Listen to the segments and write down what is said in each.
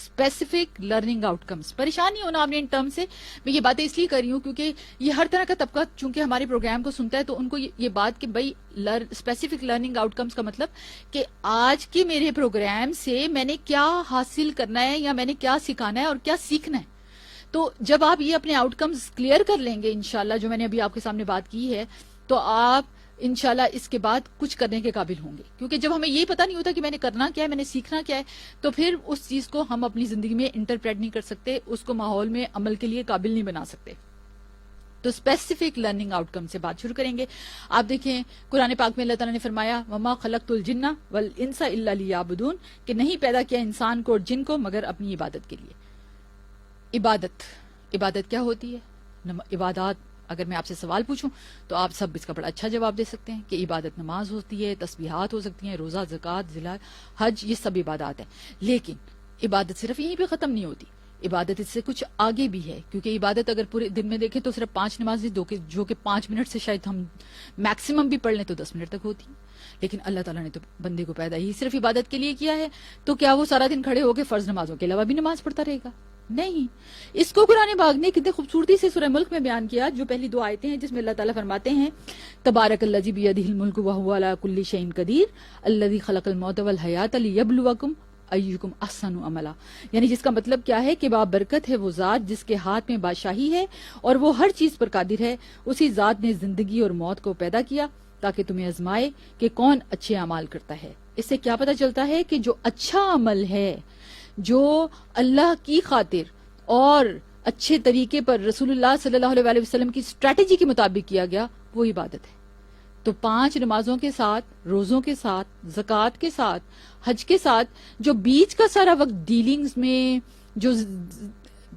Specific learning out کمس. پریشان نہیں ہونا آپ نے ان ٹرم سے. میں یہ باتیں اس لیے کر رہی ہوں کیونکہ یہ ہر طرح کا طبقہ چونکہ ہمارے پروگرام کو سنتا ہے تو ان کو یہ بات کہ بھائی اسپیسیفک لرننگ آؤٹ کمس کا مطلب کہ آج کے میرے پروگرام سے میں نے کیا حاصل کرنا ہے یا میں نے کیا سکھانا ہے اور کیا سیکھنا ہے. تو جب آپ یہ اپنے آؤٹ کمز کلیئر کر لیں گے انشاءاللہ جو میں نے ابھی آپ کے سامنے بات کی ہے تو آپ انشاءاللہ اس کے بعد کچھ کرنے کے قابل ہوں گے. کیونکہ جب ہمیں یہ پتہ نہیں ہوتا کہ میں نے کرنا کیا ہے, میں نے سیکھنا کیا ہے, تو پھر اس چیز کو ہم اپنی زندگی میں انٹرپریٹ نہیں کر سکتے, اس کو ماحول میں عمل کے لیے قابل نہیں بنا سکتے. تو اسپیسیفک لرننگ آؤٹ کم سے بات شروع کریں گے. آپ دیکھیں قرآن پاک میں اللہ تعالیٰ نے فرمایا وما خلقت الجن والانس الا لیعبدون, کہ نہیں پیدا کیا انسان کو اور جن کو مگر اپنی عبادت کے لیے. عبادت کیا ہوتی ہے؟ عبادات اگر میں آپ سے سوال پوچھوں تو آپ سب اس کا بڑا اچھا جواب دے سکتے ہیں کہ عبادت نماز ہوتی ہے, تسبیحات ہو سکتی ہیں, روزہ, زکوٰۃ, ذلہ, حج, یہ سب عبادات ہیں. لیکن عبادت صرف یہیں پہ ختم نہیں ہوتی, عبادت اس سے کچھ آگے بھی ہے. کیونکہ عبادت اگر پورے دن میں دیکھیں تو صرف 5 نمازیں جو کہ 5 منٹ سے شاید ہم میکسیمم بھی پڑھ لیں تو 10 منٹ تک ہوتی ہیں. لیکن اللہ تعالیٰ نے تو بندے کو پیدا ہی صرف عبادت کے لیے کیا ہے, تو کیا وہ سارا دن کھڑے ہو کے فرض نمازوں کے علاوہ بھی نماز پڑھتا رہے گا؟ نہیں. اس کو قرآن پاک نے کتنے خوبصورتی سے سورہ ملک میں بیان کیا, جو پہلی 2 آیتیں ہیں جس میں اللہ تعالیٰ فرماتے ہیں تبارک الذی بیدہ الملک وہو علی کل شیء قدیر الذی خلق الموت والحیاۃ لیبلوکم ایکم احسن عملا. یعنی جس کا مطلب کیا ہے کہ بابرکت ہے وہ ذات جس کے ہاتھ میں بادشاہی ہے اور وہ ہر چیز پر قادر ہے. اسی ذات نے زندگی اور موت کو پیدا کیا تاکہ تمہیں آزمائے کہ کون اچھے اعمال کرتا ہے. اس سے کیا پتہ چلتا ہے کہ جو اچھا عمل ہے, جو اللہ کی خاطر اور اچھے طریقے پر رسول اللہ صلی اللہ علیہ وسلم کی اسٹریٹجی کے مطابق کیا گیا, وہ عبادت ہے. تو 5 نمازوں کے ساتھ, روزوں کے ساتھ, زکوٰۃ کے ساتھ, حج کے ساتھ, جو بیچ کا سارا وقت ڈیلنگز میں, جو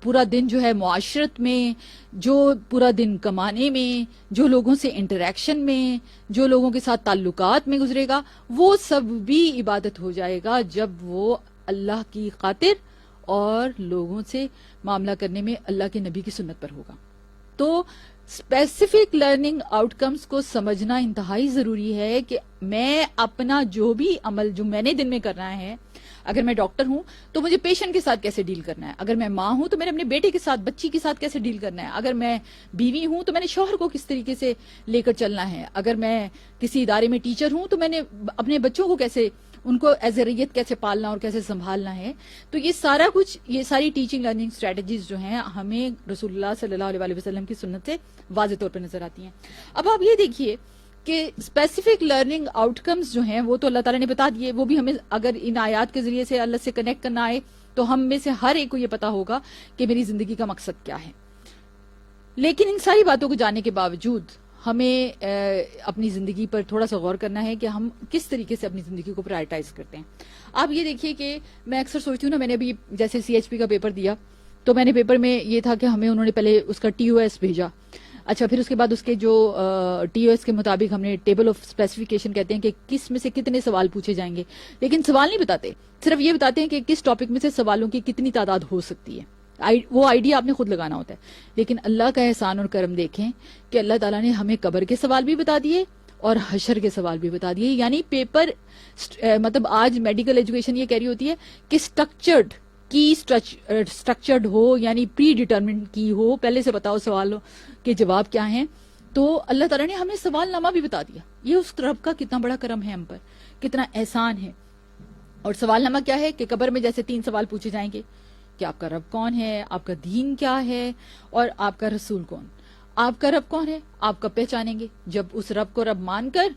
پورا دن جو ہے معاشرت میں, جو پورا دن کمانے میں, جو لوگوں سے انٹریکشن میں, جو لوگوں کے ساتھ تعلقات میں گزرے گا, وہ سب بھی عبادت ہو جائے گا جب وہ اللہ کی خاطر اور لوگوں سے معاملہ کرنے میں اللہ کے نبی کی سنت پر ہوگا. تو اسپیسیفک لرننگ آؤٹ کمز کو سمجھنا انتہائی ضروری ہے کہ میں اپنا جو بھی عمل جو میں نے دن میں کرنا ہے, اگر میں ڈاکٹر ہوں تو مجھے پیشنٹ کے ساتھ کیسے ڈیل کرنا ہے, اگر میں ماں ہوں تو میں نے اپنے بیٹے کے ساتھ, بچی کے ساتھ کیسے ڈیل کرنا ہے, اگر میں بیوی ہوں تو میں نے شوہر کو کس طریقے سے لے کر چلنا ہے, اگر میں کسی ادارے میں ٹیچر ہوں تو میں نے اپنے بچوں کو کیسے, ان کو ایز اے ریت کیسے پالنا اور کیسے سنبھالنا ہے. تو یہ سارا کچھ, یہ ساری ٹیچنگ لرننگ اسٹریٹجیز جو ہیں ہمیں رسول اللہ صلی اللہ علیہ وسلم کی سنت سے واضح طور پر نظر آتی ہیں. اب آپ یہ دیکھیے کہ اسپیسیفک لرننگ آؤٹ کمز جو ہیں وہ تو اللہ تعالیٰ نے بتا دیے, وہ بھی ہمیں اگر ان آیات کے ذریعے سے اللہ سے کنیکٹ کرنا آئے تو ہم میں سے ہر ایک کو یہ پتا ہوگا کہ میری زندگی کا مقصد کیا ہے. لیکن ان ساری باتوں کو جاننے کے باوجود ہمیں اپنی زندگی پر تھوڑا سا غور کرنا ہے کہ ہم کس طریقے سے اپنی زندگی کو پرائرٹائز کرتے ہیں. آپ یہ دیکھیے کہ میں اکثر سوچتی ہوں نا, میں نے ابھی جیسے CHP کا پیپر دیا تو میں نے پیپر میں یہ تھا کہ ہمیں انہوں نے پہلے اس کا TOS بھیجا, اچھا پھر اس کے بعد اس کے جو TOS کے مطابق ہم نے ٹیبل آف اسپیسیفکیشن کہتے ہیں کہ کس میں سے کتنے سوال پوچھے جائیں گے, لیکن سوال نہیں بتاتے, صرف یہ بتاتے ہیں کہ کس ٹاپک میں سے سوالوں کی کتنی تعداد ہو سکتی ہے. وہ آئیڈیا آپ نے خود لگانا ہوتا ہے. لیکن اللہ کا احسان اور کرم دیکھیں کہ اللہ تعالیٰ نے ہمیں قبر کے سوال بھی بتا دیے اور حشر کے سوال بھی بتا دیے. یعنی پیپر مطلب آج میڈیکل ایجوکیشن یہ کہہ رہی ہوتی ہے کہ اسٹرکچرڈ ہو, یعنی پری ڈیٹرمنٹ کی ہو, پہلے سے بتاؤ سوالوں کے جواب کیا ہیں. تو اللہ تعالیٰ نے ہمیں سوال نامہ بھی بتا دیا. یہ اس رب کا کتنا بڑا کرم ہے ہم پر, کتنا احسان ہے. اور سوال نامہ کیا ہے کہ قبر میں جیسے 3 سوال پوچھے جائیں گے کہ آپ کا رب کون ہے, آپ کا دین کیا ہے, اور آپ کا رسول کون. آپ کا رب کون ہے آپ کب پہچانیں گے؟ جب اس رب کو رب مان کر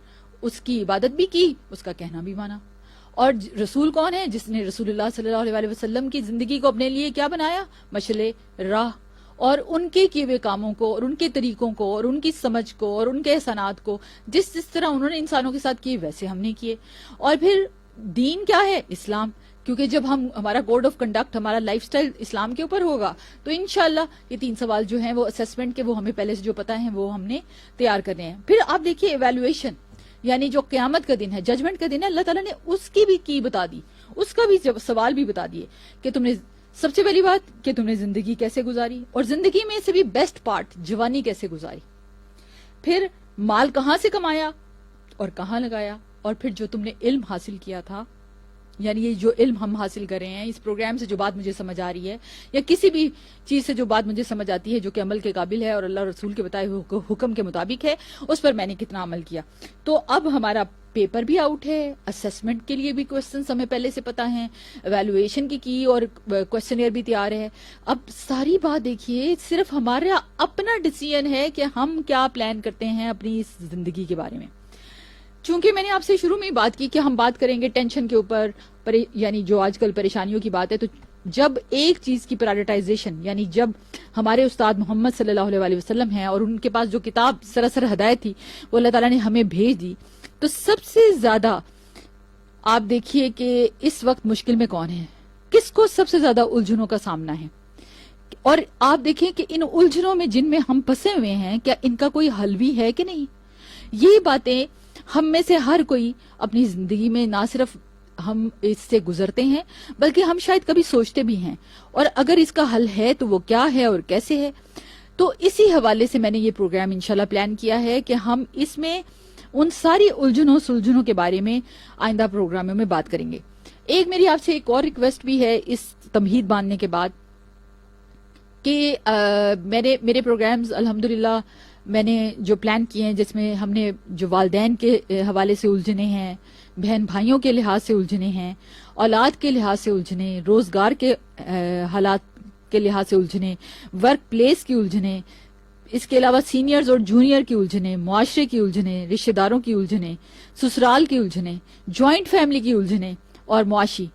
اس کی عبادت بھی کی, اس کا کہنا بھی مانا. اور رسول کون ہے؟ جس نے رسول اللہ صلی اللہ علیہ وسلم کی زندگی کو اپنے لیے کیا بنایا؟ مشعل راہ. اور ان کے کیے ہوئے کاموں کو اور ان کے طریقوں کو اور ان کی سمجھ کو اور ان کے احسانات کو جس طرح انہوں نے انسانوں کے ساتھ کیے ویسے ہم نے کیے. اور پھر دین کیا ہے؟ اسلام. کیونکہ جب ہمارا کوڈ آف کنڈکٹ, ہمارا لائف سٹائل اسلام کے اوپر ہوگا تو انشاءاللہ یہ 3 سوال جو ہیں وہ اسیسمنٹ کے, وہ ہمیں پہلے سے جو پتا ہیں وہ ہم نے تیار کرنے ہیں. پھر آپ دیکھیے ایویلویشن, یعنی جو قیامت کا دن ہے, ججمنٹ کا دن ہے, اللہ تعالیٰ نے اس کی بھی کی بتا دی, اس کا بھی سوال بھی بتا دیے کہ تم نے, سب سے پہلی بات کہ تم نے زندگی کیسے گزاری, اور زندگی میں سے بھی بیسٹ پارٹ جوانی کیسے گزاری. پھر مال کہاں سے کمایا اور کہاں لگایا, اور پھر جو تم نے علم حاصل کیا تھا یعنی یہ جو علم ہم حاصل کر رہے ہیں، اس پروگرام سے جو بات مجھے سمجھ آ رہی ہے، یا کسی بھی چیز سے جو بات مجھے سمجھ آتی ہے جو کہ عمل کے قابل ہے اور اللہ رسول کے بتائے ہوئے حکم کے مطابق ہے، اس پر میں نے کتنا عمل کیا. تو اب ہمارا پیپر بھی آؤٹ ہے، اسیسمنٹ کے لیے بھی کوسچنس ہمیں پہلے سے پتا ہیں، ایویلویشن کی اور کوسچنئر بھی تیار ہے. اب ساری بات دیکھیے، صرف ہمارا اپنا ڈیسیژن ہے کہ ہم کیا پلان کرتے ہیں اپنی اس زندگی کے بارے میں. چونکہ میں نے آپ سے شروع میں ہی بات کی کہ ہم بات کریں گے ٹینشن کے اوپر، یعنی جو آج کل پریشانیوں کی بات ہے، تو جب ایک چیز کی پرائرٹائزیشن، یعنی جب ہمارے استاد محمد صلی اللہ علیہ وسلم ہیں اور ان کے پاس جو کتاب سراسر ہدایت تھی وہ اللہ تعالیٰ نے ہمیں بھیج دی، تو سب سے زیادہ آپ دیکھیے کہ اس وقت مشکل میں کون ہے، کس کو سب سے زیادہ الجھنوں کا سامنا ہے. اور آپ دیکھیں کہ ان الجھنوں میں جن میں ہم پھنسے ہوئے ہیں، کیا ان کا کوئی حل بھی ہے کہ نہیں. یہ باتیں ہم میں سے ہر کوئی اپنی زندگی میں نہ صرف ہم اس سے گزرتے ہیں بلکہ ہم شاید کبھی سوچتے بھی ہیں، اور اگر اس کا حل ہے تو وہ کیا ہے اور کیسے ہے. تو اسی حوالے سے میں نے یہ پروگرام انشاءاللہ پلان کیا ہے کہ ہم اس میں ان ساری الجھنوں سلجھنوں کے بارے میں آئندہ پروگراموں میں بات کریں گے. ایک میری آپ سے ایک اور ریکویسٹ بھی ہے اس تمہید باندھنے کے بعد کہ میرے پروگرامز الحمدللہ میں نے جو پلان کیے ہیں، جس میں ہم نے جو والدین کے حوالے سے الجھنے ہیں، بہن بھائیوں کے لحاظ سے الجھنے ہیں، اولاد کے لحاظ سے الجھنے، روزگار کے حالات کے لحاظ سے الجھنے، ورک پلیس کی الجھنے، اس کے علاوہ سینئرز اور جونیئر کی الجھنے، معاشرے کی الجھنے، رشتہ داروں کی الجھنے، سسرال کی الجھنے، جوائنٹ فیملی کی الجھنے، اور معاشی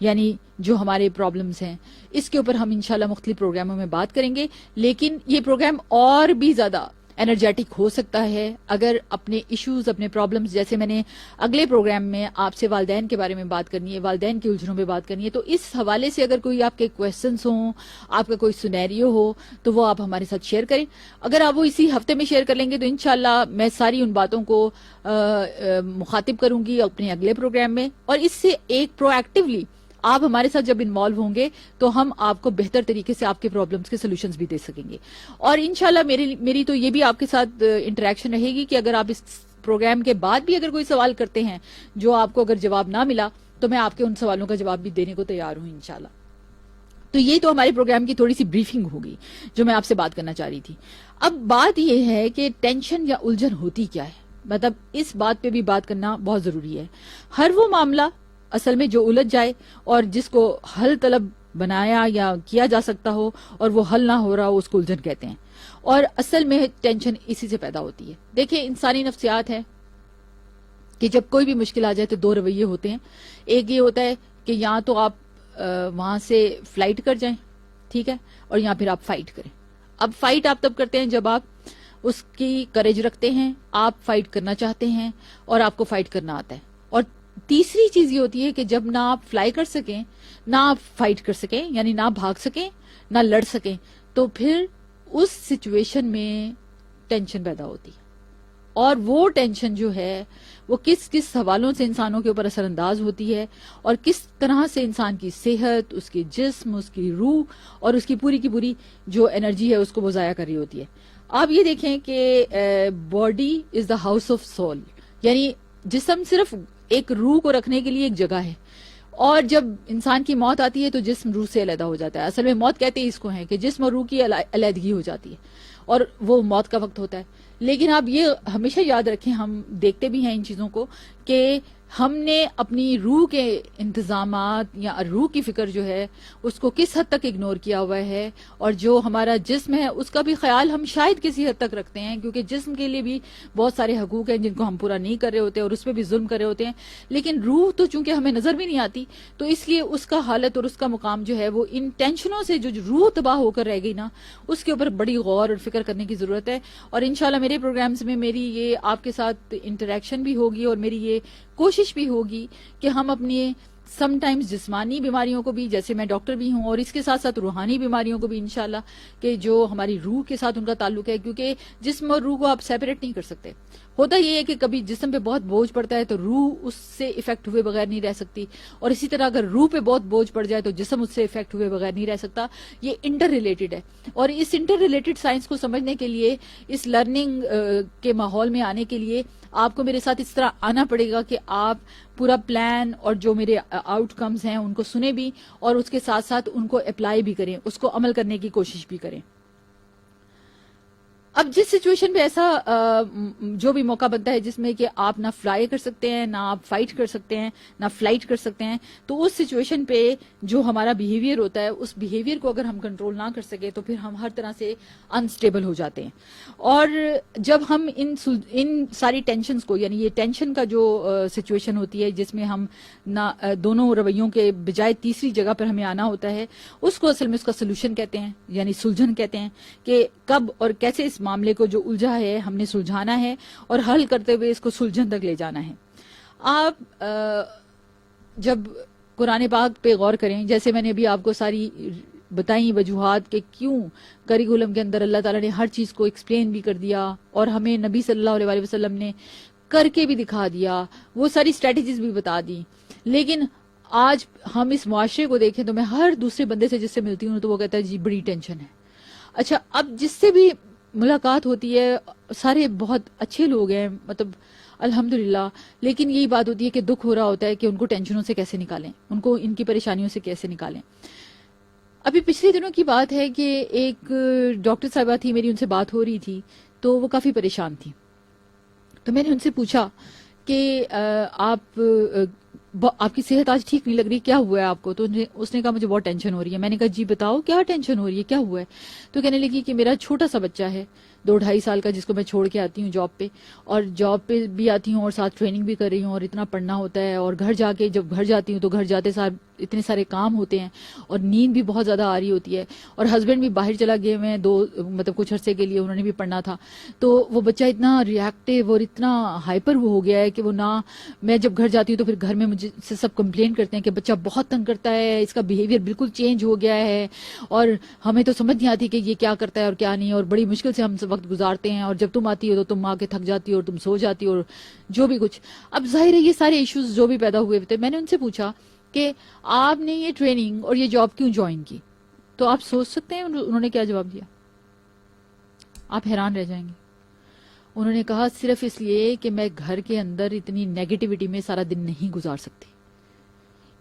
یعنی جو ہمارے پرابلمز ہیں، اس کے اوپر ہم انشاءاللہ مختلف پروگراموں میں بات کریں گے. لیکن یہ پروگرام اور بھی زیادہ انرجیٹک ہو سکتا ہے اگر اپنے ایشوز، اپنے پرابلمز، جیسے میں نے اگلے پروگرام میں آپ سے والدین کے بارے میں بات کرنی ہے، والدین کی الجھنوں پہ بات کرنی ہے، تو اس حوالے سے اگر کوئی آپ کے کویسچنس ہوں، آپ کا کوئی سینیریو ہو، تو وہ آپ ہمارے ساتھ شیئر کریں. اگر آپ وہ اسی ہفتے میں شیئر کر لیں گے تو انشاءاللہ میں ساری ان باتوں کو مخاطب کروں گی اپنے اگلے پروگرام میں، اور اس سے ایک پرو ایکٹیولی آپ ہمارے ساتھ جب انوالو ہوں گے تو ہم آپ کو بہتر طریقے سے آپ کے پرابلمز کے سولوشنز بھی دے سکیں گے. اور انشاءاللہ میری تو یہ بھی آپ کے ساتھ انٹریکشن رہے گی کہ اگر آپ اس پروگرام کے بعد بھی اگر کوئی سوال کرتے ہیں جو آپ کو اگر جواب نہ ملا تو میں آپ کے ان سوالوں کا جواب بھی دینے کو تیار ہوں انشاءاللہ. تو یہ تو ہمارے پروگرام کی تھوڑی سی بریفنگ ہوگی جو میں آپ سے بات کرنا چاہ رہی تھی. اب بات یہ ہے کہ ٹینشن یا الجھن ہوتی کیا ہے، مطلب اس بات پہ بھی بات کرنا بہت ضروری ہے. ہر وہ معاملہ اصل میں جو الجھ جائے اور جس کو حل طلب بنایا یا کیا جا سکتا ہو اور وہ حل نہ ہو رہا ہو، اس کو الجھن کہتے ہیں. اور اصل میں ٹینشن اسی سے پیدا ہوتی ہے. دیکھیں انسانی نفسیات ہے کہ جب کوئی بھی مشکل آ جائے تو دو رویے ہوتے ہیں. ایک یہ ہوتا ہے کہ یا تو آپ وہاں سے فلائٹ کر جائیں، ٹھیک ہے، اور یا پھر آپ فائٹ کریں. اب فائٹ آپ تب کرتے ہیں جب آپ اس کی کریج رکھتے ہیں، آپ فائٹ کرنا چاہتے ہیں اور آپ کو فائٹ کرنا آتا ہے. اور تیسری چیز یہ ہوتی ہے کہ جب نہ آپ فلائی کر سکیں، نہ آپ فائٹ کر سکیں، یعنی نہ بھاگ سکیں نہ لڑ سکیں، تو پھر اس سچویشن میں ٹینشن پیدا ہوتی ہے. اور وہ ٹینشن جو ہے وہ کس کس حوالوں سے انسانوں کے اوپر اثر انداز ہوتی ہے اور کس طرح سے انسان کی صحت، اس کے جسم، اس کی روح اور اس کی پوری جو انرجی ہے اس کو وہ ضائع کر رہی ہوتی ہے. آپ یہ دیکھیں کہ body is the house of civil, یعنی جسم صرف ایک روح کو رکھنے کے لیے ایک جگہ ہے، اور جب انسان کی موت آتی ہے تو جسم روح سے علیحدہ ہو جاتا ہے. اصل میں موت کہتے ہیں اس کو ہیں کہ جسم اور روح کی علیحدگی ہو جاتی ہے اور وہ موت کا وقت ہوتا ہے. لیکن آپ یہ ہمیشہ یاد رکھیں، ہم دیکھتے بھی ہیں ان چیزوں کو کہ ہم نے اپنی روح کے انتظامات یا روح کی فکر جو ہے اس کو کس حد تک اگنور کیا ہوا ہے، اور جو ہمارا جسم ہے اس کا بھی خیال ہم شاید کسی حد تک رکھتے ہیں، کیونکہ جسم کے لیے بھی بہت سارے حقوق ہیں جن کو ہم پورا نہیں کر رہے ہوتے اور اس پہ بھی ظلم کر رہے ہوتے ہیں. لیکن روح تو چونکہ ہمیں نظر بھی نہیں آتی، تو اس لیے اس کا حالت اور اس کا مقام جو ہے وہ ان ٹینشنوں سے جو روح تباہ ہو کر رہ گئی نا، اس کے اوپر بڑی غور اور فکر کرنے کی ضرورت ہے. اور انشاءاللہ میرے پروگرامز میں میری یہ آپ کے ساتھ انٹریکشن بھی ہوگی اور میری یہ کوشش بھی ہوگی کہ ہم اپنی سم ٹائمز جسمانی بیماریوں کو بھی، جیسے میں ڈاکٹر بھی ہوں، اور اس کے ساتھ ساتھ روحانی بیماریوں کو بھی انشاءاللہ کہ جو ہماری روح کے ساتھ ان کا تعلق ہے، کیونکہ جسم اور روح کو آپ سیپریٹ نہیں کر سکتے. ہوتا یہ ہے کہ کبھی جسم پہ بہت بوجھ پڑتا ہے تو روح اس سے افیکٹ ہوئے بغیر نہیں رہ سکتی، اور اسی طرح اگر روح پہ بہت بوجھ پڑ جائے تو جسم اس سے افیکٹ ہوئے بغیر نہیں رہ سکتا. یہ انٹر ریلیٹڈ ہے، اور اس انٹر ریلیٹڈ سائنس کو سمجھنے کے لیے، اس لرننگ کے ماحول میں آنے کے لیے آپ کو میرے ساتھ اس طرح آنا پڑے گا کہ آپ پورا پلان اور جو میرے آؤٹ کمز ہیں ان کو سنیں بھی، اور اس کے ساتھ ساتھ ان کو اپلائی بھی کریں، اس کو عمل کرنے کی کوشش بھی کریں. اب جس سچویشن پہ ایسا جو بھی موقع بنتا ہے جس میں کہ آپ نہ فلائی کر سکتے ہیں، نہ آپ فائٹ کر سکتے ہیں، نہ فلائٹ کر سکتے ہیں، تو اس سچویشن پہ جو ہمارا بیہیویئر ہوتا ہے اس بیہیویئر کو اگر ہم کنٹرول نہ کر سکے تو پھر ہم ہر طرح سے انسٹیبل ہو جاتے ہیں. اور جب ہم ان ساری ٹینشنز کو، یعنی یہ ٹینشن کا جو سچویشن ہوتی ہے جس میں ہم دونوں رویوں کے بجائے تیسری جگہ پر ہمیں آنا ہوتا ہے، اس کو اصل میں اس کا سولوشن کہتے ہیں، یعنی سلجھن کہتے ہیں، کہ کب اور کیسے اس معاملے کو جو الجھا ہے ہم نے سلجھانا ہے اور حل کرتے ہوئے اس کو سلجھن تک لے جانا ہے. آپ جب قرآن پاک پہ غور کریں، جیسے میں نے ابھی آپ کو ساری بتائیں وجوہات کہ کیوں کریکولم کے اندر اللہ تعالیٰ نے ہر چیز کو ایکسپلین بھی کر دیا اور ہمیں نبی صلی اللہ علیہ وسلم نے کر کے بھی دکھا دیا، وہ ساری اسٹریٹجیز بھی بتا دی. لیکن آج ہم اس معاشرے کو دیکھیں تو میں ہر دوسرے بندے سے جس سے ملتی ہوں تو وہ کہتا ہے جی بڑی ٹینشن ہے. اچھا، اب جس سے بھی ملاقات ہوتی ہے سارے بہت اچھے لوگ ہیں، مطلب الحمدللہ، لیکن یہی بات ہوتی ہے کہ دکھ ہو رہا ہوتا ہے کہ ان کو ٹینشنوں سے کیسے نکالیں، ان کو ان کی پریشانیوں سے کیسے نکالیں. ابھی پچھلے دنوں کی بات ہے کہ ایک ڈاکٹر صاحبہ تھی، میری ان سے بات ہو رہی تھی تو وہ کافی پریشان تھی. تو میں نے ان سے پوچھا کہ آپ کی صحت آج ٹھیک نہیں لگ رہی، کیا ہوا ہے آپ کو؟ تو اس نے کہا مجھے بہت ٹینشن ہو رہی ہے. میں نے کہا جی بتاؤ کیا ٹینشن ہو رہی ہے، کیا ہوا ہے؟ تو کہنے لگی کہ میرا چھوٹا سا بچہ ہے 2-2.5 سال کا، جس کو میں چھوڑ کے آتی ہوں جاب پہ، اور جاب پہ بھی آتی ہوں اور ساتھ ٹریننگ بھی کر رہی ہوں اور اتنا پڑھنا ہوتا ہے، اور گھر جا کے جب گھر جاتی ہوں تو گھر جاتے ساتھ اتنے سارے کام ہوتے ہیں اور نیند بھی بہت زیادہ آ رہی ہوتی ہے، اور ہسبینڈ بھی باہر چلا گئے ہوئے ہیں مطلب کچھ عرصے کے لیے، انہوں نے بھی پڑھنا تھا. تو وہ بچہ اتنا ریئیکٹیو اور اتنا ہائپر وہ ہو گیا ہے کہ وہ نہ، میں جب گھر جاتی ہوں تو پھر گھر میں مجھے سے سب کمپلین کرتے ہیں کہ بچہ بہت تنگ کرتا ہے، اس کا بیہیویئر بالکل چینج ہو گیا ہے، اور ہمیں تو سمجھ نہیں آتی کہ یہ کیا کرتا ہے اور کیا نہیں، اور بڑی مشکل سے ہم وقت گزارتے ہیں، اور جب تم آتی ہو تو تم آ کے تھک جاتی ہو اور تم سو جاتی ہو، اور جو بھی کچھ. اب ظاہر ہے یہ سارے ایشوز جو بھی پیدا ہوئے تھے. میں نے ان سے پوچھا کہ آپ نے یہ ٹریننگ اور یہ جاب کیوں جوائن کی؟ تو آپ سوچ سکتے ہیں انہوں نے کیا جواب دیا؟ آپ حیران رہ جائیں گے. انہوں نے کہا صرف اس لیے کہ میں گھر کے اندر اتنی نیگیٹیوٹی میں سارا دن نہیں گزار سکتی،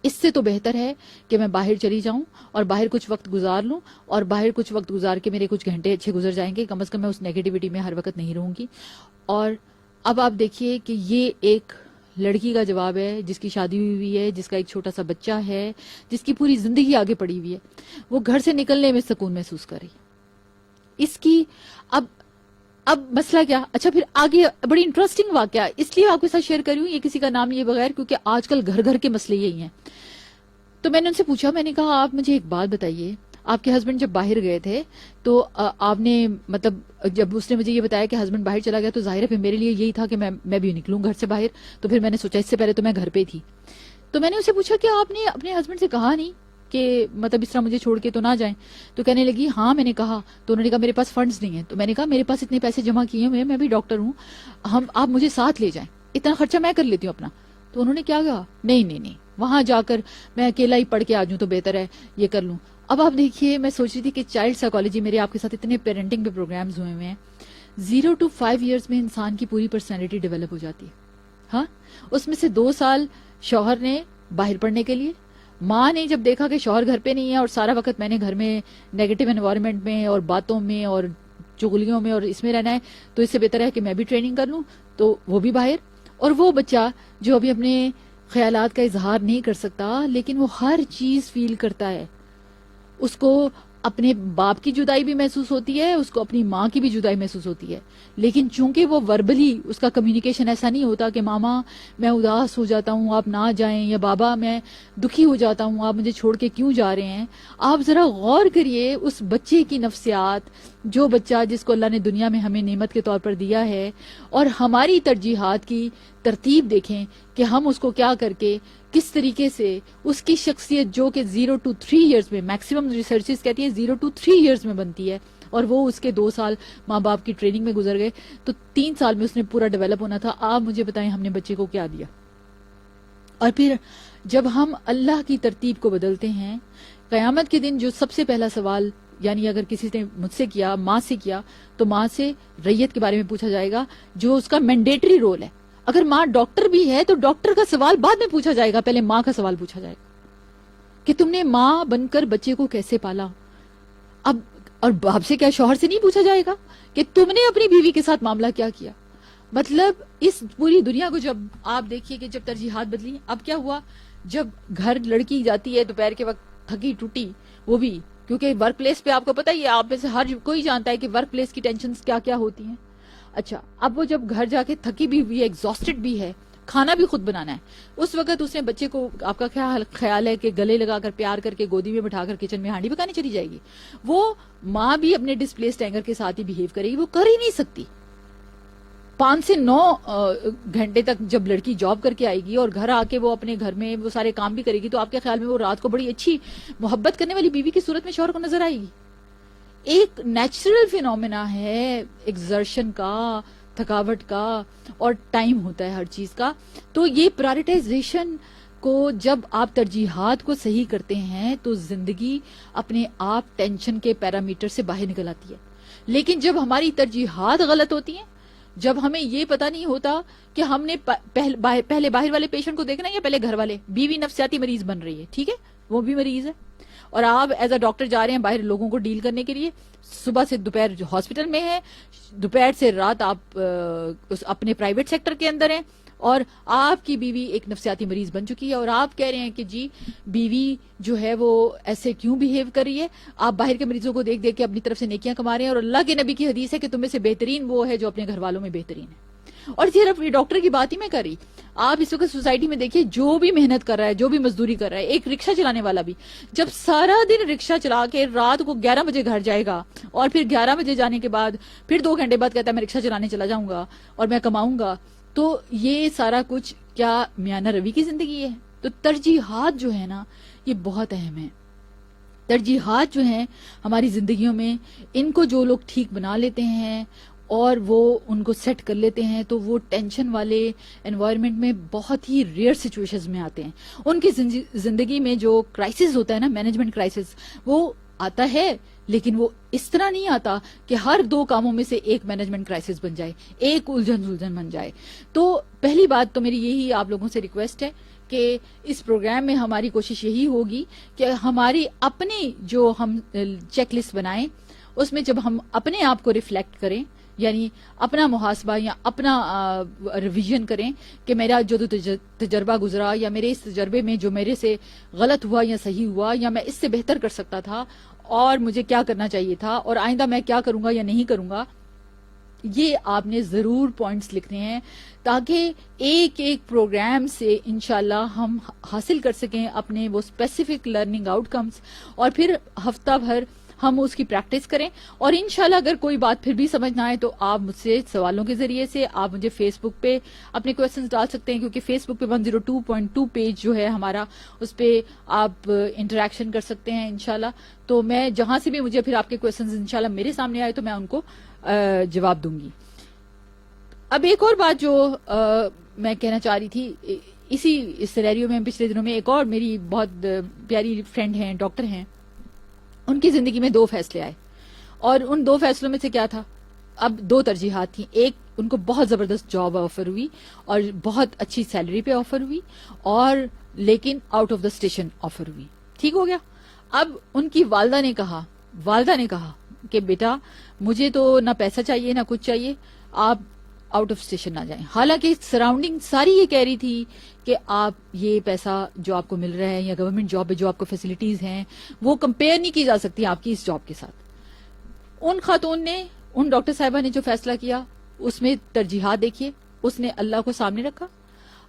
اس سے تو بہتر ہے کہ میں باہر چلی جاؤں اور باہر کچھ وقت گزار لوں، اور باہر کچھ وقت گزار کے میرے کچھ گھنٹے اچھے گزر جائیں گے، کم از کم میں اس نیگیٹیوٹی میں ہر وقت نہیں رہوں گی. اور اب آپ دیکھیے کہ یہ ایک لڑکی کا جواب ہے جس کی شادی ہوئی ہے، جس کا ایک چھوٹا سا بچہ ہے، جس کی پوری زندگی آگے پڑی ہوئی ہے، وہ گھر سے نکلنے میں سکون محسوس کر رہی ہے. اس کی اب مسئلہ کیا؟ اچھا پھر آگے بڑی انٹرسٹنگ واقعہ، اس لیے آپ کے ساتھ شیئر کری ہوں، یہ کسی کا نام لیے بغیر، کیونکہ آج کل گھر گھر کے مسئلے یہی ہیں. تو میں نے ان سے پوچھا، میں نے کہا آپ مجھے ایک بات بتائیے، آپ کے ہسبینڈ جب باہر گئے تھے تو آپ نے مطلب جب اس نے مجھے یہ بتایا کہ ہسبینڈ باہر چلا گیا تو ظاہر ہے پھر میرے لیے یہی تھا کہ میں بھی نکلوں گھر سے باہر. تو پھر میں نے سوچا، اس سے پہلے تو میں گھر پہ تھی. تو میں نے اسے پوچھا کہ آپ نے اپنے ہسبینڈ سے کہا نہیں کہ مطلب اس طرح مجھے چھوڑ کے تو نہ جائیں؟ تو کہنے لگی ہاں میں نے کہا. تو انہوں نے کہا میرے پاس فنڈز نہیں ہیں. تو میں نے کہا میرے پاس اتنے پیسے جمع کیے ہوئے ہیں، میں بھی ڈاکٹر ہوں، آپ مجھے ساتھ لے جائیں، اتنا خرچہ میں کر لیتی ہوں اپنا. تو انہوں نے کیا کہا، نہیں وہاں جا کر میں اکیلا ہی پڑھ کے آ جاؤں تو بہتر ہے، یہ کر لوں. اب آپ دیکھیے، میں سوچ رہی تھی کہ چائلڈ سائیکالوجی، میرے آپ کے ساتھ اتنے پیرنٹنگ پہ پروگرامز ہوئے ہیں، 0 to 5 ایئرز میں انسان کی پوری پرسنالٹی ڈیولپ ہو جاتی ہے. ہاں، اس میں سے 2 سال شوہر نے باہر پڑھنے کے لیے، ماں نے جب دیکھا کہ شوہر گھر پہ نہیں ہے اور سارا وقت میں نے گھر میں نیگیٹو انوائرمنٹ میں اور باتوں میں اور چغلیوں میں اور اس میں رہنا ہے، تو اس سے بہتر ہے کہ میں بھی ٹریننگ کر لوں. تو وہ بھی باہر، اور وہ بچہ جو ابھی اپنے خیالات کا اظہار نہیں کر سکتا لیکن وہ ہر چیز فیل کرتا ہے، اس کو اپنے باپ کی جدائی بھی محسوس ہوتی ہے، اس کو اپنی ماں کی بھی جدائی محسوس ہوتی ہے، لیکن چونکہ وہ وربلی اس کا کمیونیکیشن ایسا نہیں ہوتا کہ ماما میں اداس ہو جاتا ہوں آپ نہ جائیں، یا بابا میں دکھی ہو جاتا ہوں آپ مجھے چھوڑ کے کیوں جا رہے ہیں. آپ ذرا غور کریے اس بچے کی نفسیات، جو بچہ جس کو اللہ نے دنیا میں ہمیں نعمت کے طور پر دیا ہے، اور ہماری ترجیحات کی ترتیب دیکھیں کہ ہم اس کو کیا کر کے کس طریقے سے اس کی شخصیت جو کہ 0 to 3 ایئرز میں، میکسیمم ریسرچز کہتی ہیں 0 to 3 ایئرز میں بنتی ہے، اور وہ اس کے 2 سال ماں باپ کی ٹریننگ میں گزر گئے، تو 3 سال میں اس نے پورا ڈیولپ ہونا تھا. آپ مجھے بتائیں ہم نے بچے کو کیا دیا؟ اور پھر جب ہم اللہ کی ترتیب کو بدلتے ہیں، قیامت کے دن جو سب سے پہلا سوال، یعنی اگر کسی نے مجھ سے کیا، ماں سے کیا، تو ماں سے ریت کے بارے میں پوچھا جائے گا جو اس کا مینڈیٹری رول ہے. اگر ماں ڈاکٹر بھی ہے تو ڈاکٹر کا سوال بعد میں پوچھا جائے گا، پہلے ماں کا سوال پوچھا جائے گا کہ تم نے ماں بن کر بچے کو کیسے پالا. اب اور باپ سے کیا، شوہر سے نہیں پوچھا جائے گا کہ تم نے اپنی بیوی کے ساتھ معاملہ کیا کیا. مطلب اس پوری دنیا کو جب آپ دیکھیے کہ جب ترجیحات بدلی. اب کیا ہوا، جب گھر لڑکی جاتی ہے دوپہر کے وقت تھکی ٹوٹی، وہ بھی کیونکہ ورک پلیس پہ آپ کو پتہ ہی ہے، آپ میں سے ہر کوئی جانتا ہے کہ ورک پلیس کی ٹینشنز کیا کیا ہوتی ہیں. اچھا اب وہ جب گھر جا کے تھکی بھی ہوئی ہے، ایگزاسٹڈ بھی ہے، کھانا بھی خود بنانا ہے، اس وقت اس نے بچے کو، آپ کا خیال ہے کہ گلے لگا کر پیار کر کے گودی میں بٹھا کر کچن میں ہانڈی پکانے چلی جائے گی؟ وہ ماں بھی اپنے ڈسپلیسڈ اینگر کے ساتھ ہی بہیو کرے گی، وہ کر ہی نہیں سکتی. 5 سے 9 گھنٹے تک جب لڑکی جاب کر کے آئے گی اور گھر آ کے وہ اپنے گھر میں وہ سارے کام بھی کرے گی، تو آپ کے خیال میں وہ رات کو بڑی اچھی محبت کرنے والی بیوی کی صورت میں شوہر کو نظر آئے گی؟ ایک نیچرل فینومینا ہے ایگزرشن کا، تھکاوٹ کا، اور ٹائم ہوتا ہے ہر چیز کا. تو یہ پرائرٹائزیشن کو جب آپ ترجیحات کو صحیح کرتے ہیں تو زندگی اپنے آپ ٹینشن کے پیرامیٹر سے باہر نکل آتی ہے. لیکن جب ہماری ترجیحات غلط ہوتی ہیں، جب ہمیں یہ پتا نہیں ہوتا کہ ہم نے پہلے باہر والے پیشنٹ کو دیکھنا ہے یا پہلے گھر والے، بیوی نفسیاتی مریض بن رہی ہے، ٹھیک ہے وہ بھی مریض ہے، اور آپ ایز اے ڈاکٹر جا رہے ہیں باہر لوگوں کو ڈیل کرنے کے لیے، صبح سے دوپہر ہاسپٹل میں ہے، دوپہر سے رات آپ اپنے پرائیویٹ سیکٹر کے اندر ہیں، اور آپ کی بیوی ایک نفسیاتی مریض بن چکی ہے، اور آپ کہہ رہے ہیں کہ جی بیوی جو ہے وہ ایسے کیوں بہیو کر رہی ہے. آپ باہر کے مریضوں کو دیکھ دیکھ کے اپنی طرف سے نیکیاں کما رہے ہیں، اور اللہ کے نبی کی حدیث ہے کہ تم میں سے بہترین وہ ہے جو اپنے گھر والوں میں بہترین ہے. اور صرف یہ ڈاکٹر کی بات ہی میں کر رہی، آپ اس وقت سوسائٹی میں دیکھیے جو بھی محنت کر رہا ہے، جو بھی مزدوری کر رہا ہے، ایک رکشہ چلانے والا بھی جب سارا دن رکشہ چلا کے رات کو 11 بجے گھر جائے گا، اور پھر 11 بجے جانے کے بعد پھر 2 گھنٹے بعد کہتا ہے میں رکشہ چلانے چلا جاؤں گا اور میں کماؤں گا، تو یہ سارا کچھ کیا میانہ روی کی زندگی ہے؟ تو ترجیحات جو ہے نا یہ بہت اہم ہے. ترجیحات جو ہیں ہماری زندگیوں میں، ان کو جو لوگ ٹھیک بنا لیتے ہیں اور وہ ان کو سیٹ کر لیتے ہیں تو وہ ٹینشن والے انوائرمنٹ میں بہت ہی ریئر سچویشنز میں آتے ہیں. ان کی زندگی میں جو کرائسس ہوتا ہے نا، مینجمنٹ کرائسس، وہ آتا ہے لیکن وہ اس طرح نہیں آتا کہ ہر 2 کاموں میں سے ایک مینجمنٹ کرائسس بن جائے، ایک الجھن بن جائے. تو پہلی بات تو میری یہی آپ لوگوں سے ریکویسٹ ہے کہ اس پروگرام میں ہماری کوشش یہی ہوگی کہ ہماری اپنی جو ہم چیک لسٹ بنائیں، اس میں جب ہم اپنے آپ کو ریفلیکٹ کریں، یعنی اپنا محاسبہ یا اپنا ریویژن کریں کہ میرا جو تجربہ گزرا یا میرے اس تجربے میں جو میرے سے غلط ہوا یا صحیح ہوا یا میں اس سے بہتر کر سکتا تھا اور مجھے کیا کرنا چاہیے تھا اور آئندہ میں کیا کروں گا یا نہیں کروں گا. یہ آپ نے ضرور پوائنٹس لکھنے ہیں تاکہ ایک ایک پروگرام سے انشاءاللہ ہم حاصل کر سکیں اپنے وہ اسپیسیفک لرننگ آؤٹ کمز، اور پھر ہفتہ بھر ہم اس کی پریکٹس کریں. اور انشاءاللہ اگر کوئی بات پھر بھی سمجھ نہ آئے تو آپ مجھ سے سوالوں کے ذریعے سے آپ مجھے فیس بک پہ اپنے کویسچنز ڈال سکتے ہیں، کیونکہ فیس بک پہ 102.2 پیج جو ہے ہمارا، اس پہ آپ انٹریکشن کر سکتے ہیں انشاءاللہ. تو میں جہاں سے بھی مجھے پھر آپ کے کویسچنز انشاءاللہ میرے سامنے آئے تو میں ان کو جواب دوں گی. اب ایک اور بات جو میں کہنا چاہ رہی تھی، اسی سینیریو میں پچھلے دنوں میں ایک اور میری بہت پیاری فرینڈ ہیں، ڈاکٹر ہیں، ان کی زندگی میں 2 فیصلے آئے، اور ان 2 فیصلوں میں سے کیا تھا، اب 2 ترجیحات تھیں. ایک، ان کو بہت زبردست جاب آفر ہوئی اور بہت اچھی سیلری پہ آفر ہوئی، اور لیکن out of the station offer ہوئی. ٹھیک ہو گیا. اب ان کی والدہ نے کہا کہ بیٹا مجھے تو نہ پیسہ چاہیے نہ کچھ چاہیے، آپ آؤٹ آف اسٹیشن نہ جائیں. حالانکہ سراؤنڈنگ ساری یہ کہہ رہی تھی کہ آپ یہ پیسہ جو آپ کو مل رہا ہے یا گورنمنٹ جاب پہ جو آپ کو فیسلٹیز ہیں وہ کمپیئر نہیں کی جا سکتی آپ کی اس جاب کے ساتھ. ان خاتون نے، ان ڈاکٹر صاحبہ نے جو فیصلہ کیا اس میں ترجیحات دیکھیے، اس نے اللہ کو سامنے رکھا.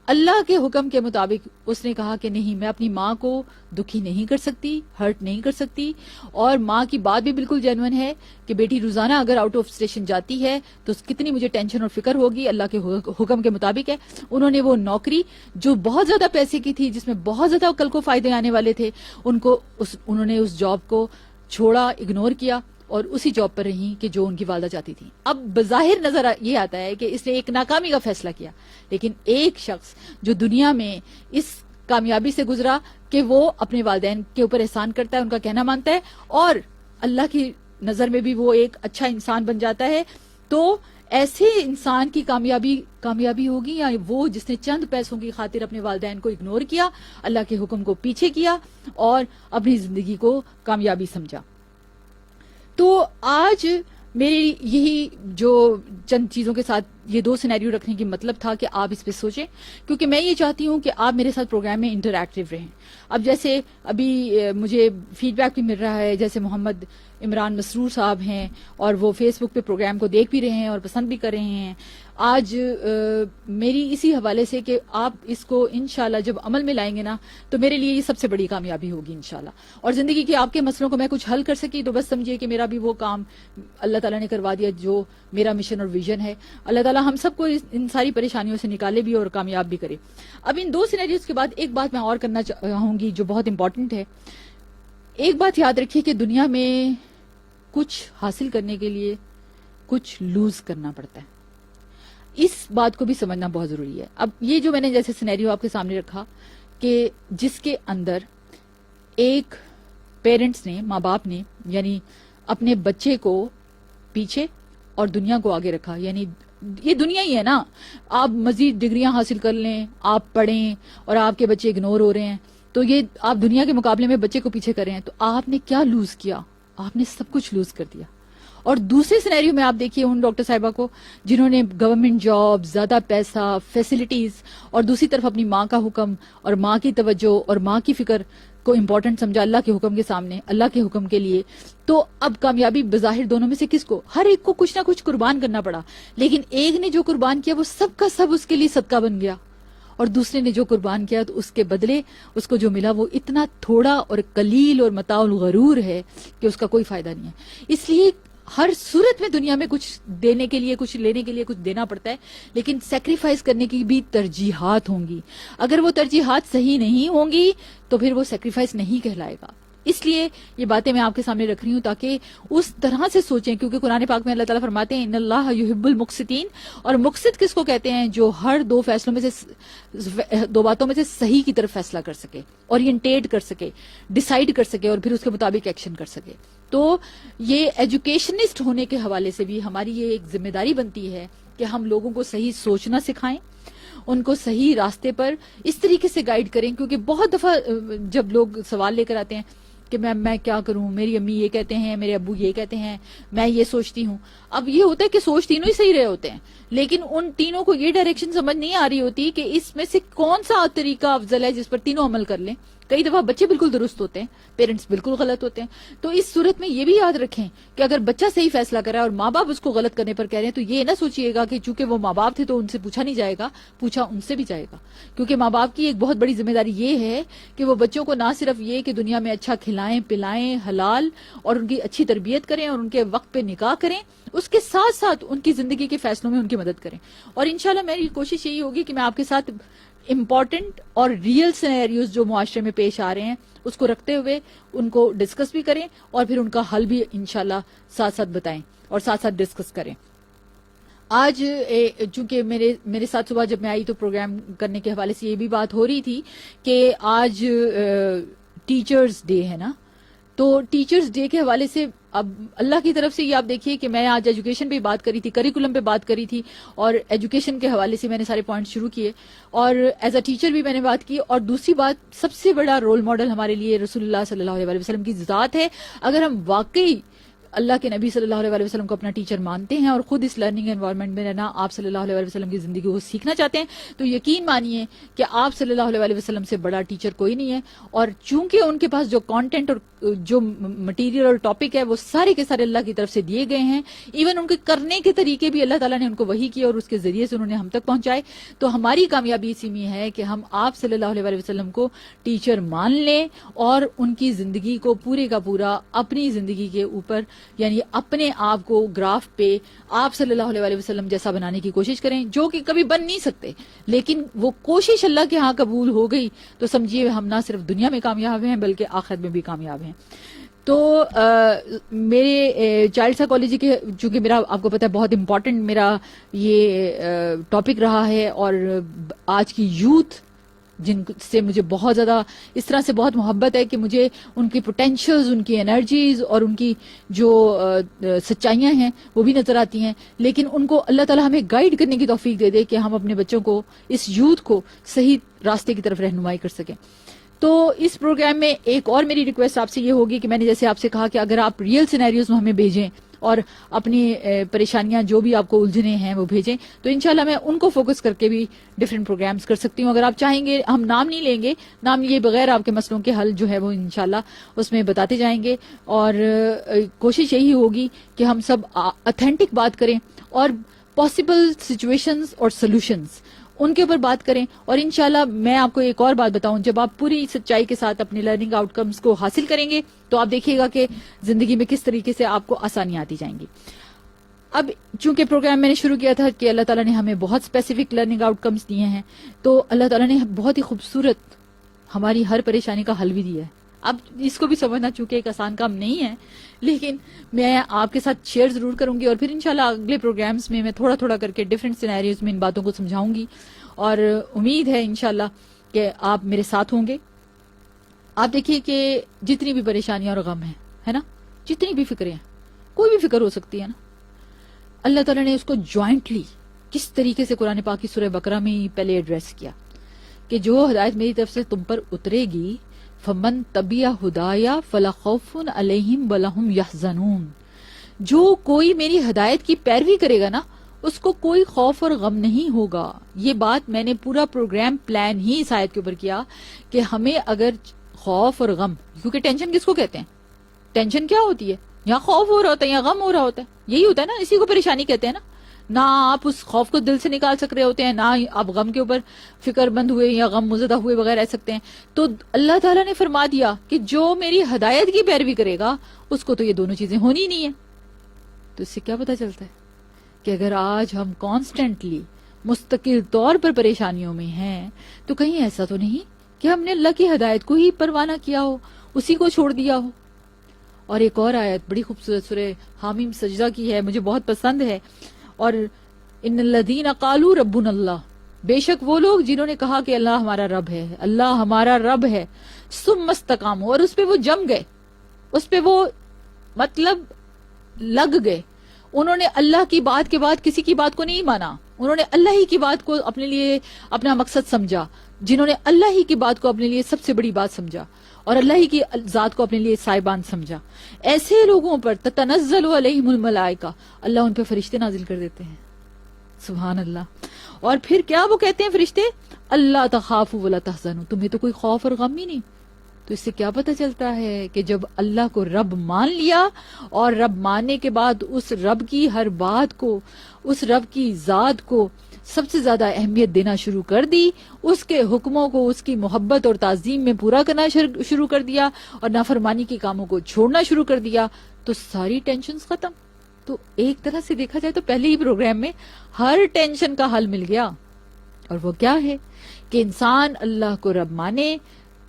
اللہ کے حکم کے مطابق اس نے کہا کہ نہیں، میں اپنی ماں کو دکھی نہیں کر سکتی، ہرٹ نہیں کر سکتی. اور ماں کی بات بھی بالکل جینوئن ہے کہ بیٹی روزانہ اگر آؤٹ آف اسٹیشن جاتی ہے تو کتنی مجھے ٹینشن اور فکر ہوگی، اللہ کے حکم کے مطابق ہے. انہوں نے وہ نوکری جو بہت زیادہ پیسے کی تھی، جس میں بہت زیادہ کل کو فائدے آنے والے تھے، انہوں نے اس جاب کو چھوڑا، اگنور کیا، اور اسی جاب پر رہی کہ جو ان کی والدہ چاہتی تھی. اب بظاہر نظر یہ آتا ہے کہ اس نے ایک ناکامی کا فیصلہ کیا، لیکن ایک شخص جو دنیا میں اس کامیابی سے گزرا کہ وہ اپنے والدین کے اوپر احسان کرتا ہے، ان کا کہنا مانتا ہے، اور اللہ کی نظر میں بھی وہ ایک اچھا انسان بن جاتا ہے، تو ایسے انسان کی کامیابی ہوگی یا وہ جس نے چند پیسوں کی خاطر اپنے والدین کو اگنور کیا، اللہ کے حکم کو پیچھے کیا اور اپنی زندگی کو کامیابی سمجھا. تو آج میری یہی جو چند چیزوں کے ساتھ یہ 2 سینیریو رکھنے کی مطلب تھا کہ آپ اس پہ سوچیں، کیونکہ میں یہ چاہتی ہوں کہ آپ میرے ساتھ پروگرام میں انٹریکٹیو رہیں. اب جیسے ابھی مجھے فیڈ بیک بھی مل رہا ہے، جیسے محمد عمران مسرور صاحب ہیں اور وہ فیس بک پہ پروگرام کو دیکھ بھی رہے ہیں اور پسند بھی کر رہے ہیں. آج میری اسی حوالے سے کہ آپ اس کو انشاءاللہ جب عمل میں لائیں گے نا تو میرے لیے یہ سب سے بڑی کامیابی ہوگی انشاءاللہ. اور زندگی کے آپ کے مسئلوں کو میں کچھ حل کر سکی تو بس سمجھیے کہ میرا بھی وہ کام اللہ تعالیٰ نے کروا دیا جو میرا مشن اور ویژن ہے. اللہ تعالیٰ ہم سب کو ان ساری پریشانیوں سے نکالے بھی اور کامیاب بھی کرے. اب ان 2 سینیریوز کے بعد ایک بات میں اور کرنا چاہوں گی جو بہت امپورٹنٹ ہے. ایک بات یاد رکھیے کہ دنیا میں کچھ حاصل کرنے کے لیے کچھ لوز کرنا پڑتا ہے. اس بات کو بھی سمجھنا بہت ضروری ہے. اب یہ جو میں نے جیسے سینیریو آپ کے سامنے رکھا کہ جس کے اندر ایک پیرنٹس نے، ماں باپ نے، یعنی اپنے بچے کو پیچھے اور دنیا کو آگے رکھا. یعنی یہ دنیا ہی ہے نا، آپ مزید ڈگریاں حاصل کر لیں، آپ پڑھیں اور آپ کے بچے اگنور ہو رہے ہیں تو یہ آپ دنیا کے مقابلے میں بچے کو پیچھے کر رہے ہیں. تو آپ نے کیا لوز کیا؟ آپ نے سب کچھ لوز کر دیا. اور دوسرے سینیریو میں آپ دیکھیے ان ڈاکٹر صاحبہ کو جنہوں نے گورنمنٹ جاب، زیادہ پیسہ، فیسلٹیز اور دوسری طرف اپنی ماں کا حکم اور ماں کی توجہ اور ماں کی فکر کو امپورٹنٹ سمجھا اللہ کے حکم کے سامنے، اللہ کے حکم کے لیے. تو اب کامیابی بظاہر دونوں میں سے کس کو؟ ہر ایک کو کچھ نہ کچھ قربان کرنا پڑا، لیکن ایک نے جو قربان کیا وہ سب کا سب اس کے لیے صدقہ بن گیا، اور دوسرے نے جو قربان کیا تو اس کے بدلے اس کو جو ملا وہ اتنا تھوڑا اور قلیل اور متاع الغرور ہے کہ اس کا کوئی فائدہ نہیں ہے. اس لیے ہر صورت میں دنیا میں کچھ دینے کے لیے، کچھ لینے کے لیے کچھ دینا پڑتا ہے، لیکن سیکریفائز کرنے کی بھی ترجیحات ہوں گی. اگر وہ ترجیحات صحیح نہیں ہوں گی تو پھر وہ سیکریفائز نہیں کہلائے گا. اس لیے یہ باتیں میں آپ کے سامنے رکھ رہی ہوں تاکہ اس طرح سے سوچیں، کیونکہ قرآن پاک میں اللہ تعالیٰ فرماتے ہیں ان اللہ یحب المقسطین. اور مقسط کس کو کہتے ہیں؟ جو ہر 2 فیصلوں میں سے 2 باتوں میں سے صحیح کی طرف فیصلہ کر سکے، اورینٹیٹ کر سکے، ڈیسائیڈ کر سکے اور پھر اس کے مطابق ایکشن کر سکے. تو یہ ایجوکیشنسٹ ہونے کے حوالے سے بھی ہماری یہ ایک ذمہ داری بنتی ہے کہ ہم لوگوں کو صحیح سوچنا سکھائیں، ان کو صحیح راستے پر اس طریقے سے گائیڈ کریں. کیونکہ بہت دفعہ جب لوگ سوال لے کر آتے ہیں کہ میں کیا کروں، میری امی یہ کہتے ہیں، میرے ابو یہ کہتے ہیں، میں یہ سوچتی ہوں. اب یہ ہوتا ہے کہ سوچ تینوں ہی صحیح رہے ہوتے ہیں، لیکن ان تینوں کو یہ ڈائریکشن سمجھ نہیں آ رہی ہوتی کہ اس میں سے کون سا طریقہ افضل ہے جس پر تینوں عمل کر لیں. کئی دفعہ بچے بالکل درست ہوتے ہیں، پیرنٹس بالکل غلط ہوتے ہیں. تو اس صورت میں یہ بھی یاد رکھیں کہ اگر بچہ صحیح فیصلہ کر رہا ہے اور ماں باپ اس کو غلط کرنے پر کہہ رہے ہیں تو یہ نہ سوچیے گا کہ چونکہ وہ ماں باپ تھے تو ان سے پوچھا نہیں جائے گا، پوچھا ان سے بھی جائے گا. کیونکہ ماں باپ کی ایک بہت بڑی ذمہ داری یہ ہے کہ وہ بچوں کو نہ صرف یہ کہ دنیا میں اچھا کھلائیں پلائیں، حلال اور ان کی اچھی تربیت کریں اور ان کے وقت پہ نکاح کریں، اس کے ساتھ ساتھ ان کی زندگی کے فیصلوں میں ان کی مدد کریں. اور انشاءاللہ میری کوشش یہی ہوگی کہ میں آپ کے ساتھ امپورٹنٹ اور ریئل سینیریوز جو معاشرے میں پیش آ رہے ہیں اس کو رکھتے ہوئے ان کو ڈسکس بھی کریں اور پھر ان کا حل بھی انشاءاللہ ساتھ ساتھ بتائیں اور ساتھ ساتھ ڈسکس کریں. آج چونکہ میرے ساتھ صبح جب میں آئی تو پروگرام کرنے کے حوالے سے یہ بھی بات ہو رہی تھی کہ آج ٹیچرز ڈے ہے نا، تو ٹیچرز ڈے کے حوالے سے اب اللہ کی طرف سے یہ آپ دیکھیے کہ میں آج ایجوکیشن پہ بات کری تھی، کریکولم پہ بات کری تھی اور ایجوکیشن کے حوالے سے میں نے سارے پوائنٹ شروع کیے اور ایز اے ٹیچر بھی میں نے بات کی. اور دوسری بات، سب سے بڑا رول ماڈل ہمارے لیے رسول اللہ صلی اللہ علیہ وسلم کی ذات ہے. اگر ہم واقعی اللہ کے نبی صلی اللہ علیہ وسلم کو اپنا ٹیچر مانتے ہیں اور خود اس لرننگ انوائرمنٹ میں رہنا، آپ صلی اللہ علیہ وسلم کی زندگی کو سیکھنا چاہتے ہیں تو یقین مانیے کہ آپ صلی اللہ علیہ وسلم سے بڑا ٹیچر کوئی نہیں ہے. اور چونکہ ان کے پاس جو کانٹینٹ اور جو مٹیریل اور ٹاپک ہے وہ سارے کے سارے اللہ کی طرف سے دیے گئے ہیں، ایون ان کے کرنے کے طریقے بھی اللہ تعالیٰ نے ان کو وحی کیا اور اس کے ذریعے سے انہوں نے ہم تک پہنچائے. تو ہماری کامیابی اسی میں ہے کہ ہم آپ صلی اللہ علیہ وسلم کو ٹیچر مان لیں اور ان کی زندگی کو پورے کا پورا اپنی زندگی کے اوپر یعنی اپنے آپ کو گراف پہ آپ صلی اللہ علیہ وسلم جیسا بنانے کی کوشش کریں، جو کہ کبھی بن نہیں سکتے، لیکن وہ کوشش اللہ کے ہاں قبول ہو گئی تو سمجھیے ہم نہ صرف دنیا میں کامیاب ہیں بلکہ آخرت میں بھی کامیاب ہیں. تو میرے چائلڈ سائیکالوجی کے چونکہ میرا آپ کو پتا ہے بہت امپورٹنٹ میرا یہ ٹاپک رہا ہے اور آج کی یوتھ جن سے مجھے بہت زیادہ اس طرح سے بہت محبت ہے کہ مجھے ان کی پوٹینشیلز، ان کی انرجیز اور ان کی جو سچائیاں ہیں وہ بھی نظر آتی ہیں، لیکن ان کو اللہ تعالیٰ ہمیں گائیڈ کرنے کی توفیق دے دے کہ ہم اپنے بچوں کو، اس یوتھ کو صحیح راستے کی طرف رہنمائی کر سکیں۔ تو اس پروگرام میں ایک اور میری ریکویسٹ آپ سے یہ ہوگی کہ میں نے جیسے آپ سے کہا کہ اگر آپ ریئل سینیریوز میں ہمیں بھیجیں اور اپنی پریشانیاں جو بھی آپ کو الجھنے ہیں وہ بھیجیں، تو انشاءاللہ میں ان کو فوکس کر کے بھی ڈفرینٹ پروگرامز کر سکتی ہوں۔ اگر آپ چاہیں گے، ہم نام نہیں لیں گے، نام لیے بغیر آپ کے مسئلوں کے حل جو ہے وہ انشاءاللہ اس میں بتاتے جائیں گے، اور کوشش یہی ہوگی کہ ہم سب اتھینٹک بات کریں اور پاسبل سچویشنز اور سولوشنز ان کے اوپر بات کریں۔ اور انشاءاللہ میں آپ کو ایک اور بات بتاؤں، جب آپ پوری سچائی کے ساتھ اپنے لرننگ آؤٹ کمز کو حاصل کریں گے تو آپ دیکھیے گا کہ زندگی میں کس طریقے سے آپ کو آسانیاں آتی جائیں گی۔ اب چونکہ پروگرام میں نے شروع کیا تھا کہ اللہ تعالیٰ نے ہمیں بہت اسپیسیفک لرننگ آؤٹ کمز دیے ہیں، تو اللہ تعالیٰ نے بہت ہی خوبصورت ہماری ہر پریشانی کا حل بھی دیا ہے۔ اب اس کو بھی سمجھنا چونکہ ایک آسان کام نہیں ہے، لیکن میں آپ کے ساتھ شیئر ضرور کروں گی، اور پھر انشاءاللہ اگلے پروگرامز میں تھوڑا تھوڑا کر کے ڈفرینٹ سینیریوز میں ان باتوں کو سمجھاؤں گی، اور امید ہے انشاءاللہ کہ آپ میرے ساتھ ہوں گے۔ آپ دیکھیے کہ جتنی بھی پریشانیاں اور غم ہیں، ہے نا، جتنی بھی فکریں ہیں، کوئی بھی فکر ہو سکتی ہے نا، اللہ تعالیٰ نے اس کو جوائنٹلی کس طریقے سے قرآن پاک کی سورہ بقرہ میں ہی پہلے ایڈریس کیا کہ جو ہدایت میری طرف سے تم پر اترے گی، فمن تبع ہدایا فلا خوف علیہم ولا ہم یحزنون، جو کوئی میری ہدایت کی پیروی کرے گا نا اس کو کوئی خوف اور غم نہیں ہوگا۔ یہ بات میں نے پورا پروگرام پلان ہی اس آیت کے اوپر کیا کہ ہمیں اگر خوف اور غم، کیونکہ ٹینشن کس کو کہتے ہیں، ٹینشن کیا ہوتی ہے، یا خوف ہو رہا ہوتا ہے یا غم ہو رہا ہوتا ہے، یہی ہوتا ہے نا، اسی کو پریشانی کہتے ہیں نا۔ نہ آپ اس خوف کو دل سے نکال سک رہے ہوتے ہیں، نہ آپ غم کے اوپر فکر بند ہوئے یا غم مزدہ ہوئے بغیر رہ سکتے ہیں۔ تو اللہ تعالیٰ نے فرما دیا کہ جو میری ہدایت کی پیروی کرے گا اس کو تو یہ دونوں چیزیں ہونی نہیں ہیں۔ تو اس سے کیا پتہ چلتا ہے کہ اگر آج ہم کانسٹنٹلی مستقل طور پر پریشانیوں میں ہیں تو کہیں ایسا تو نہیں کہ ہم نے اللہ کی ہدایت کو ہی پرواہ نہ کیا ہو، اسی کو چھوڑ دیا ہو۔ اور ایک اور آیت بڑی خوبصورت سورہ حامیم سجدہ کی ہے، مجھے بہت پسند ہے، اور ان الذین قالوا ربنا اللہ، بے شک وہ لوگ جنہوں نے کہا کہ اللہ ہمارا رب ہے، اللہ ہمارا رب ہے، ثم استقاموا، اور اس پہ وہ جم گئے، اس پہ وہ مطلب لگ گئے، انہوں نے اللہ کی بات کے بعد کسی کی بات کو نہیں مانا، انہوں نے اللہ ہی کی بات کو اپنے لیے اپنا مقصد سمجھا، جنہوں نے اللہ ہی کی بات کو اپنے لیے سب سے بڑی بات سمجھا اور اللہ ہی کی ذات کو اپنے لیے سائبان سمجھا، ایسے لوگوں پر تتنزل علیہم الملائکہ، اللہ ان پہ فرشتے نازل کر دیتے ہیں، سبحان اللہ۔ اور پھر کیا وہ کہتے ہیں فرشتے، اللہ تخافوا ولا تحزنوا، تمہیں تو کوئی خوف اور غم ہی نہیں۔ تو اس سے کیا پتہ چلتا ہے کہ جب اللہ کو رب مان لیا اور رب ماننے کے بعد اس رب کی ہر بات کو، اس رب کی ذات کو سب سے زیادہ اہمیت دینا شروع کر دی، اس کے حکموں کو اس کی محبت اور تعظیم میں پورا کرنا شروع کر دیا اور نافرمانی کے کاموں کو چھوڑنا شروع کر دیا، تو ساری ٹینشنز ختم۔ تو ایک طرح سے دیکھا جائے تو پہلے ہی پروگرام میں ہر ٹینشن کا حل مل گیا، اور وہ کیا ہے کہ انسان اللہ کو رب مانے،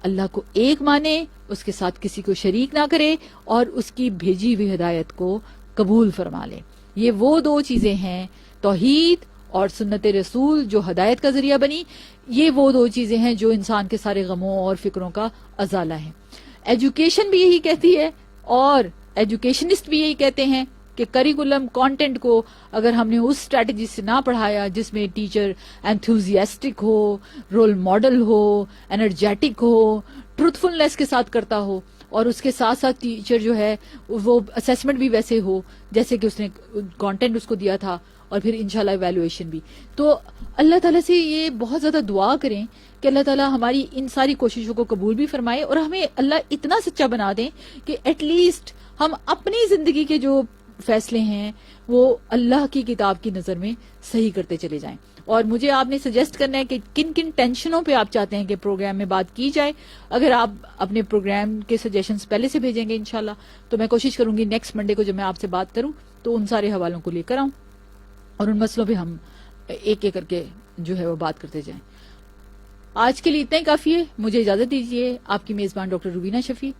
اللہ کو ایک مانے، اس کے ساتھ کسی کو شریک نہ کرے، اور اس کی بھیجی ہوئی ہدایت کو قبول فرما لے۔ یہ وہ دو چیزیں ہیں، توحید اور سنت رسول جو ہدایت کا ذریعہ بنی، یہ وہ دو چیزیں ہیں جو انسان کے سارے غموں اور فکروں کا ازالہ ہے۔ ایجوکیشن بھی یہی کہتی ہے اور ایجوکیشنسٹ بھی یہی کہتے ہیں کہ کریکولم کانٹینٹ کو اگر ہم نے اس اسٹریٹجی سے نہ پڑھایا جس میں ٹیچر انتھوزیاسٹک ہو، رول ماڈل ہو، انرجیٹک ہو، ٹروتھفلنس کے ساتھ کرتا ہو، اور اس کے ساتھ ساتھ ٹیچر جو ہے وہ اسیسمنٹ بھی ویسے ہو جیسے کہ اس نے کانٹینٹ اس کو دیا تھا، اور پھر انشاءاللہ ایویلویشن بھی۔ تو اللہ تعالیٰ سے یہ بہت زیادہ دعا کریں کہ اللہ تعالیٰ ہماری ان ساری کوششوں کو قبول بھی فرمائے، اور ہمیں اللہ اتنا سچا بنا دیں کہ ایٹ لیسٹ ہم اپنی زندگی کے جو فیصلے ہیں وہ اللہ کی کتاب کی نظر میں صحیح کرتے چلے جائیں۔ اور مجھے آپ نے سجیسٹ کرنا ہے کہ کن کن ٹینشنوں پہ آپ چاہتے ہیں کہ پروگرام میں بات کی جائے۔ اگر آپ اپنے پروگرام کے سجیشنز پہلے سے بھیجیں گے انشاءاللہ تو میں کوشش کروں گی نیکسٹ منڈے کو جب میں آپ سے بات کروں تو ان سارے حوالوں کو لے کر آؤں اور ان مسئلوں پہ ہم ایک ایک کر کے جو ہے وہ بات کرتے جائیں۔ آج کے لیے اتنا ہی کافی ہے، مجھے اجازت دیجیے۔ آپ کی میزبان ڈاکٹر روبینہ شفیع،